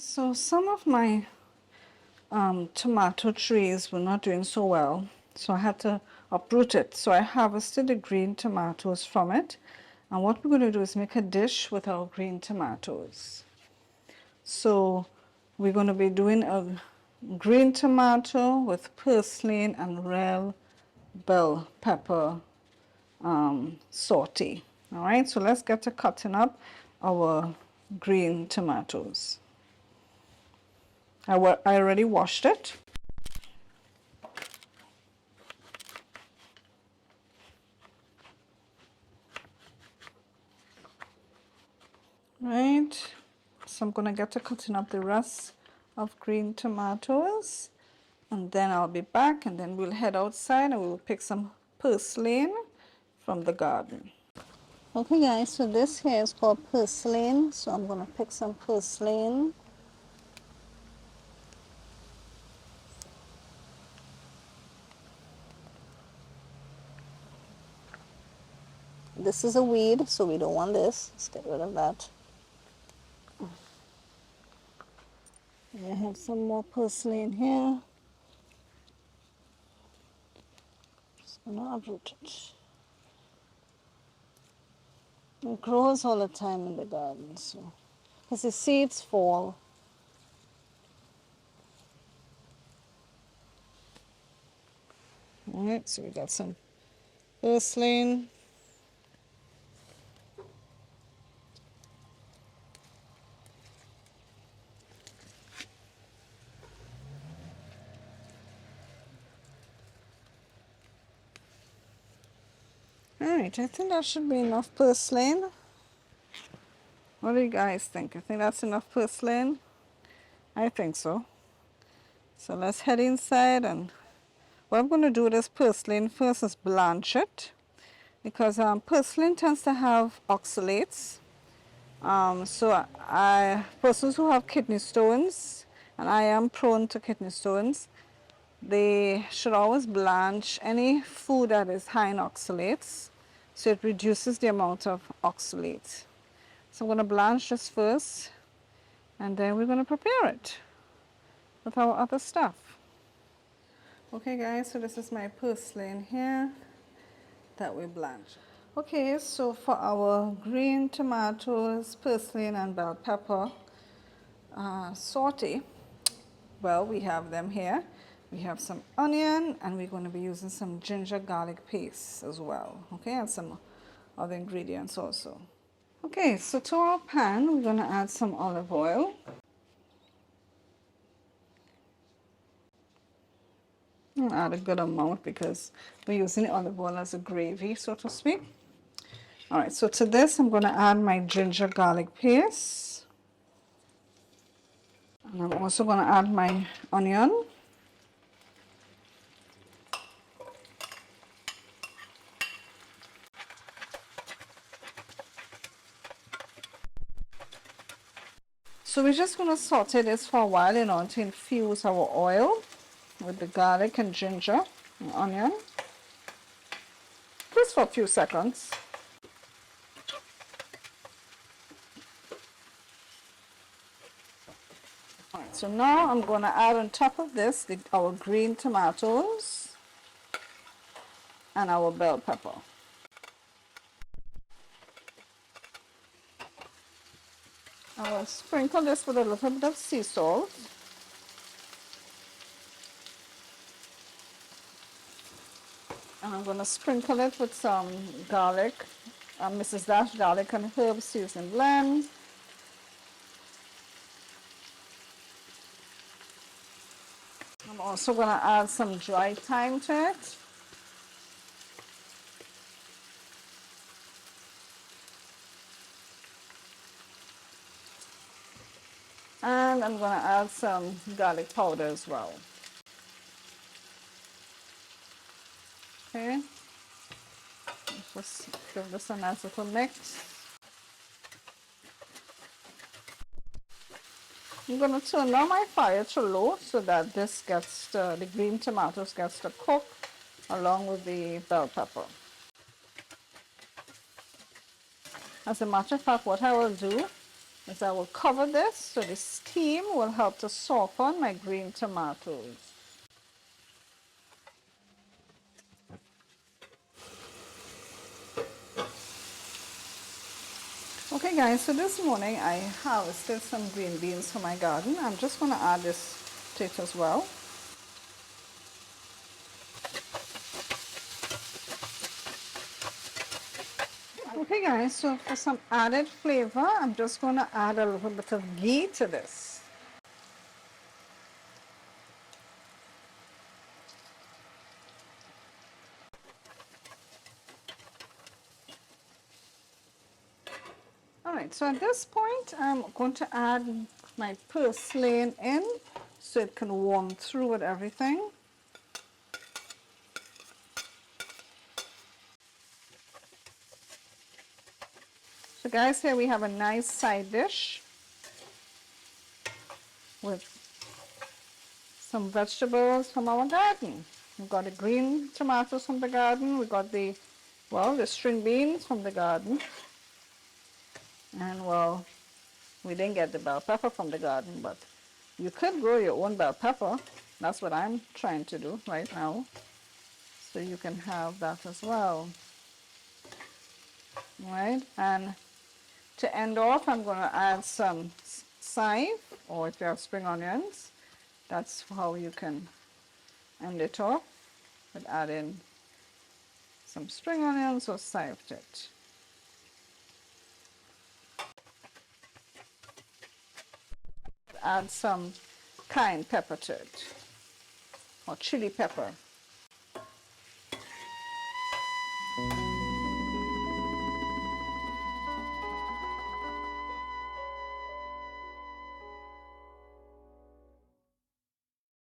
So some of my tomato trees were not doing so well, so I had to uproot it. So I harvested the green tomatoes from it, and what we're going to do is make a dish with our green tomatoes. So we're going to be doing a green tomato with purslane and red bell pepper saute. All right, so let's get to cutting up our green tomatoes. I already washed it. Right, so I'm going to get to cutting up the rest of green tomatoes, and then I'll be back, and then we'll head outside and we'll pick some purslane from the garden. Okay guys, so this here is called purslane, so I'm going to pick some purslane. This is a weed, so we don't want this. Let's get rid of that. I have some more purslane here. Just gonna uproot it. It grows all the time in the garden, so because the seeds fall. All right, so we got some purslane. Alright, I think that should be enough purslane. What do you guys think? I think that's enough purslane? I think so. So let's head inside, and what I'm going to do with this purslane first is blanch it, because purslane tends to have oxalates. So persons who have kidney stones, and I am prone to kidney stones, they should always blanch any food that is high in oxalates, so it reduces the amount of oxalate. So I'm going to blanch this first, and then we're going to prepare it with our other stuff. Okay guys, so this is my purslane here that we blanched. Okay, so for our green tomatoes, purslane and bell pepper saute, well, we have them here. We have some onion, and we're going to be using some ginger garlic paste as well, okay, and some other ingredients also. Okay, so to our pan, we're going to add some olive oil. I'll add a good amount because we're using olive oil as a gravy, so to speak. All right, so to this, I'm going to add my ginger garlic paste. And I'm also going to add my onion. So we're just going to saute this for a while in order to infuse our oil with the garlic and ginger and onion. Just for a few seconds. All right, so now I'm going to add on top of this our green tomatoes and our bell pepper. I will sprinkle this with a little bit of sea salt. And I'm going to sprinkle it with some garlic, Mrs. Dash garlic and herb seasoning blend. I'm also going to add some dry thyme to it. And I'm going to add some garlic powder as well. Okay. Just give this a nice little mix. I'm going to turn down my fire to low so that this gets the green tomatoes gets to cook along with the bell pepper. As a matter of fact, what I will do is I will cover this so the steam will help to soften my green tomatoes. Okay guys, so this morning I harvested some green beans from my garden. I'm just going to add this to it as well. Okay guys, so for some added flavor, I'm just going to add a little bit of ghee to this. Alright, so at this point I'm going to add my purslane in so it can warm through with everything. So guys, here we have a nice side dish with some vegetables from our garden. We've got the green tomatoes from the garden, we got the string beans from the garden, and well, we didn't get the bell pepper from the garden, but you could grow your own bell pepper. That's what I'm trying to do right now, so you can have that as well. Right, and to end off, I'm going to add some chive, or if you have spring onions, that's how you can end it off, with adding some spring onions or chive to it. Add some cayenne pepper to it, or chili pepper.